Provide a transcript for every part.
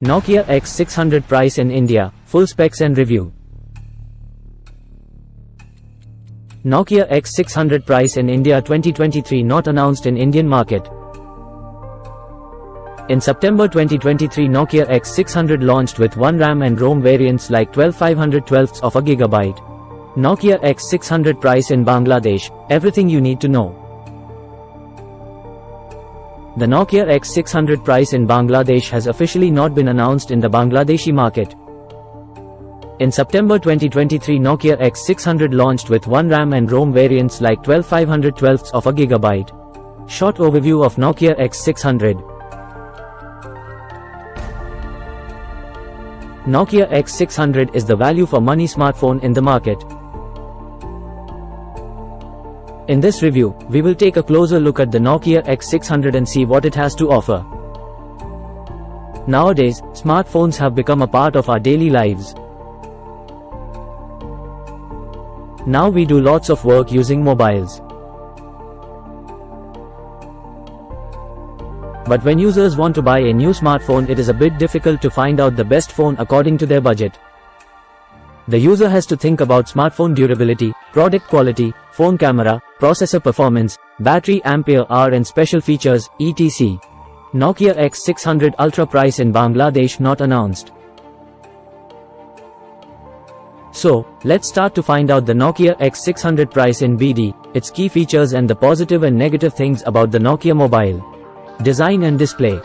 Nokia X600 price in India, full specs and review. Nokia X600 price in India 2023 not announced in Indian market. In September 2023 Nokia X600 launched with 1 RAM and ROM variants like 12/512 of a gigabyte. Nokia X600 price in Bangladesh, everything you need to know. The Nokia X600 price in Bangladesh has officially not been announced in the Bangladeshi market. In September 2023 Nokia X600 launched with 1 RAM and ROM variants like 12/512 of a gigabyte. Short overview of Nokia X600. Nokia X600 is the value for money smartphone in the market. In this review, we will take a closer look at the Nokia X600 and see what it has to offer. Nowadays, smartphones have become a part of our daily lives. Now we do lots of work using mobiles. But when users want to buy a new smartphone, it is a bit difficult to find out the best phone according to their budget. The user has to think about smartphone durability, product quality, phone camera, processor performance, battery ampere hour and special features, etc. Nokia X600 Ultra price in Bangladesh not announced. So, let's start to find out the Nokia X600 price in BD, its key features and the positive and negative things about the Nokia mobile. Design and display.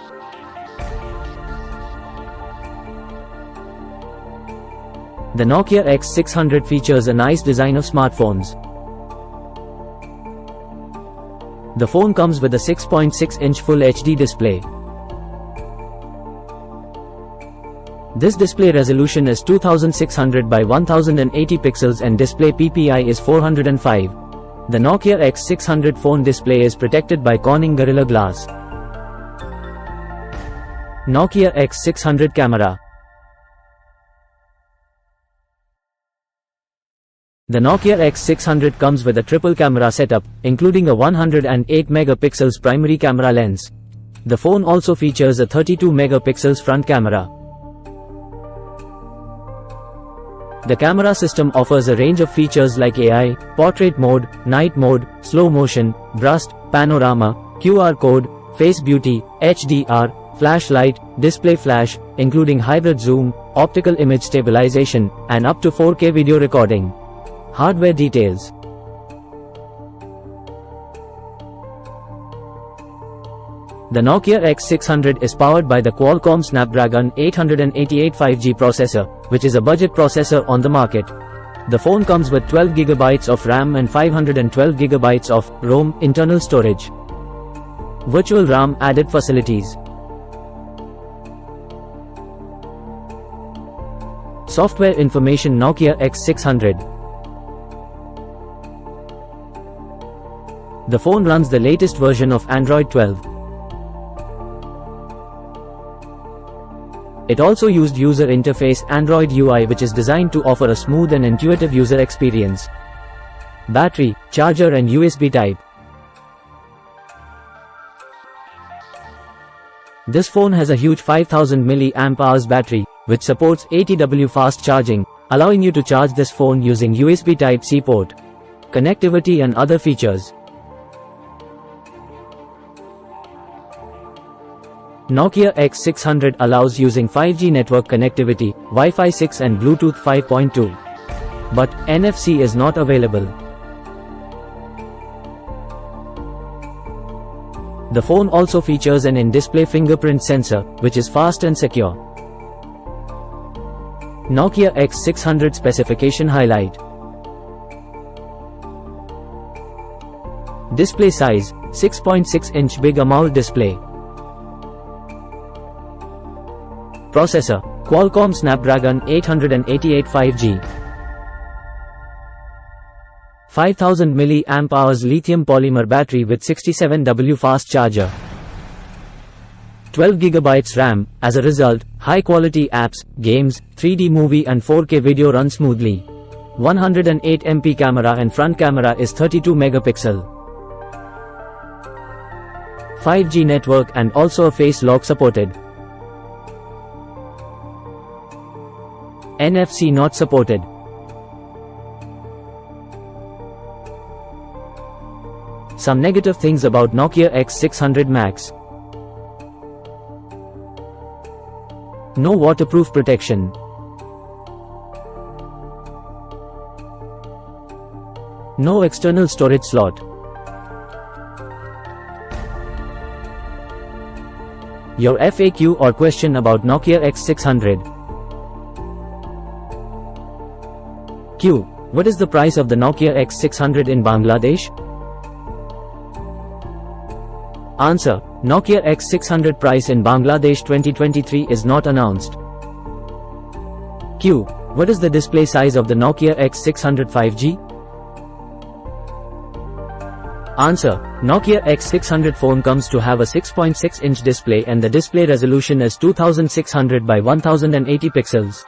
The Nokia X600 features a nice design of smartphones. The phone comes with a 6.6-inch Full HD display. This display resolution is 2600 by 1080 pixels and display PPI is 405. The Nokia X600 phone display is protected by Corning Gorilla Glass. Nokia X600 camera. The Nokia X600 comes with a triple camera setup, including a 108 megapixels primary camera lens. The phone also features a 32 megapixels front camera. The camera system offers a range of features like AI, portrait mode, night mode, slow motion, burst, panorama, QR code, face beauty, HDR, flashlight, display flash, including hybrid zoom, optical image stabilization, and up to 4K video recording. Hardware details. The Nokia X600 is powered by the Qualcomm Snapdragon 888 5G processor, which is a budget processor on the market. The phone comes with 12 GB of RAM and 512 GB of ROM internal storage. Virtual RAM added facilities. Software information. Nokia X600. The phone runs the latest version of Android 12. It also used user interface Android UI, which is designed to offer a smooth and intuitive user experience. Battery, charger and USB type. This phone has a huge 5000 mAh battery, which supports 80W fast charging, allowing you to charge this phone using USB Type-C port. Connectivity and other features. Nokia X600 allows using 5G network connectivity, Wi-Fi 6 and Bluetooth 5.2. But, NFC is not available. The phone also features an in-display fingerprint sensor, which is fast and secure. Nokia X600 specification highlight. Display size, 6.6-inch Big AMOLED display. Processor, Qualcomm Snapdragon 888 5G. 5000 mAh lithium polymer battery with 67W fast charger. 12 GB RAM. As a result, high-quality apps, games, 3D movie and 4K video run smoothly. 108 MP camera and front camera is 32 megapixel. 5G network and also a face lock supported. NFC not supported. Some negative things about Nokia X600 Max. No waterproof protection. No external storage slot. Your FAQ or question about Nokia X600. Q. What is the price of the Nokia X600 in Bangladesh? Answer. Nokia X600 price in Bangladesh 2023 is not announced. Q. What is the display size of the Nokia X600 5G? Answer. Nokia X600 phone comes to have a 6.6-inch display and the display resolution is 2600 by 1080 pixels.